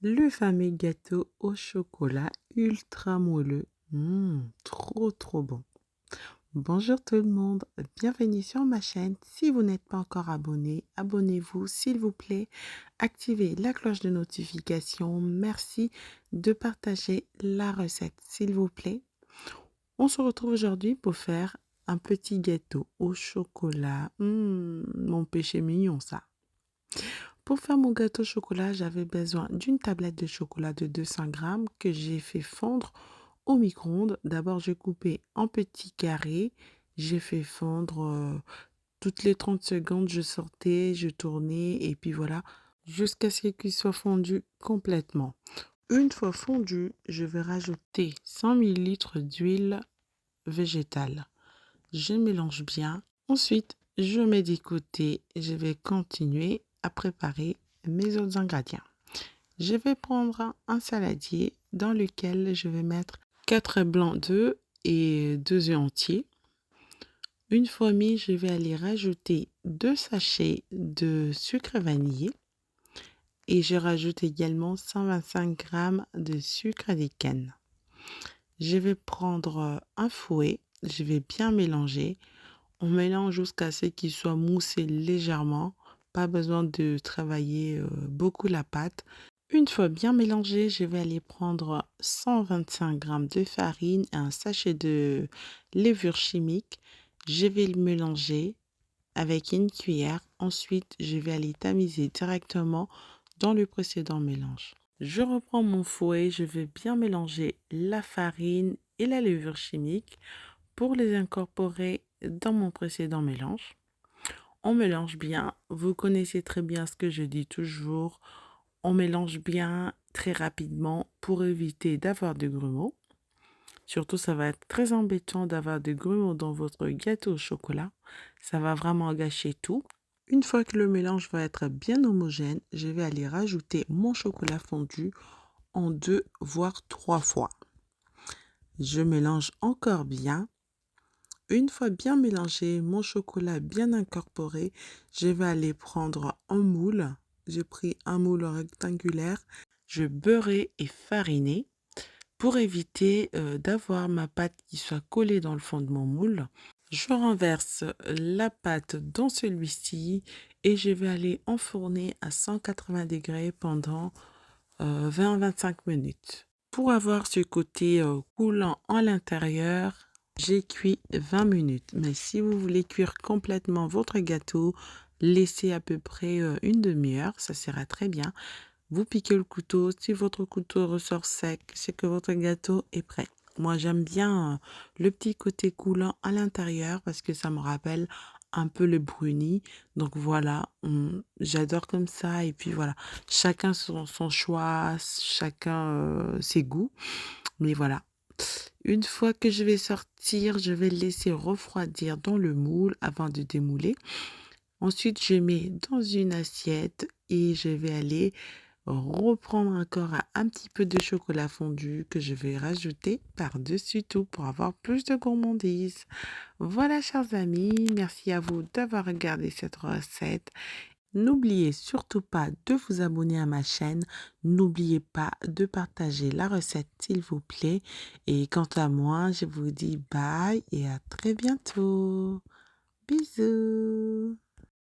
le fameux gâteau au chocolat ultra moelleux. Trop trop bon. Bonjour tout le monde, bienvenue sur ma chaîne. Si vous n'êtes pas encore abonné, abonnez-vous s'il vous plaît. Activez la cloche de notification. Merci de partager la recette s'il vous plaît. On se retrouve aujourd'hui pour faire un petit gâteau au chocolat. Mon péché mignon ça. Pour faire mon gâteau au chocolat, j'avais besoin d'une tablette de chocolat de 200 grammes que j'ai fait fondre au micro-ondes. D'abord, j'ai coupé en petits carrés. J'ai fait fondre toutes les 30 secondes. Je sortais, je tournais et puis voilà, jusqu'à ce qu'il soit fondu complètement. Une fois fondu, je vais rajouter 100 ml d'huile végétale. Je mélange bien. Ensuite, je mets de côté. Je vais continuer à préparer mes autres ingrédients. Je vais prendre un saladier dans lequel je vais mettre 4 blancs d'œufs et 2 œufs entiers. Une fois mis, je vais aller rajouter 2 sachets de sucre vanillé et je rajoute également 125 g de sucre des cannes. Je vais prendre un fouet, je vais bien mélanger. On mélange jusqu'à ce qu'il soit moussé légèrement. Pas besoin de travailler beaucoup la pâte. Une fois bien mélangé, je vais aller prendre 125 g de farine et un sachet de levure chimique. Je vais le mélanger avec une cuillère. Ensuite, je vais aller tamiser directement dans le précédent mélange. Je reprends mon fouet, je vais bien mélanger la farine et la levure chimique pour les incorporer dans mon précédent mélange. On mélange bien, vous connaissez très bien ce que je dis toujours, on mélange bien très rapidement pour éviter d'avoir de grumeaux. Surtout, ça va être très embêtant d'avoir des grumeaux dans votre gâteau au chocolat. Ça va vraiment gâcher tout. Une fois que le mélange va être bien homogène, je vais aller rajouter mon chocolat fondu en 2 voire 3 fois. Je mélange encore bien. Une fois bien mélangé, mon chocolat bien incorporé, je vais aller prendre un moule. J'ai pris un moule rectangulaire. Je beurrai et fariné pour éviter d'avoir ma pâte qui soit collée dans le fond de mon moule. Je renverse la pâte dans celui-ci et je vais aller enfourner à 180 degrés pendant 20-25 minutes. Pour avoir ce côté coulant à l'intérieur, j'ai cuit 20 minutes. Mais si vous voulez cuire complètement votre gâteau, laissez à peu près une demi-heure, ça sera très bien. Vous piquez le couteau, si votre couteau ressort sec, c'est que votre gâteau est prêt. Moi, j'aime bien le petit côté coulant à l'intérieur parce que ça me rappelle un peu le brownie. Donc voilà, j'adore comme ça. Et puis voilà, chacun son choix, chacun ses goûts. Mais voilà. Une fois que je vais sortir, je vais le laisser refroidir dans le moule avant de démouler. Ensuite, je mets dans une assiette et je vais aller reprendre encore un petit peu de chocolat fondu que je vais rajouter par-dessus tout pour avoir plus de gourmandise. Voilà, chers amis, merci à vous d'avoir regardé cette recette. N'oubliez surtout pas de vous abonner à ma chaîne. N'oubliez pas de partager la recette, s'il vous plaît. Et quant à moi, je vous dis bye et à très bientôt. Bisous.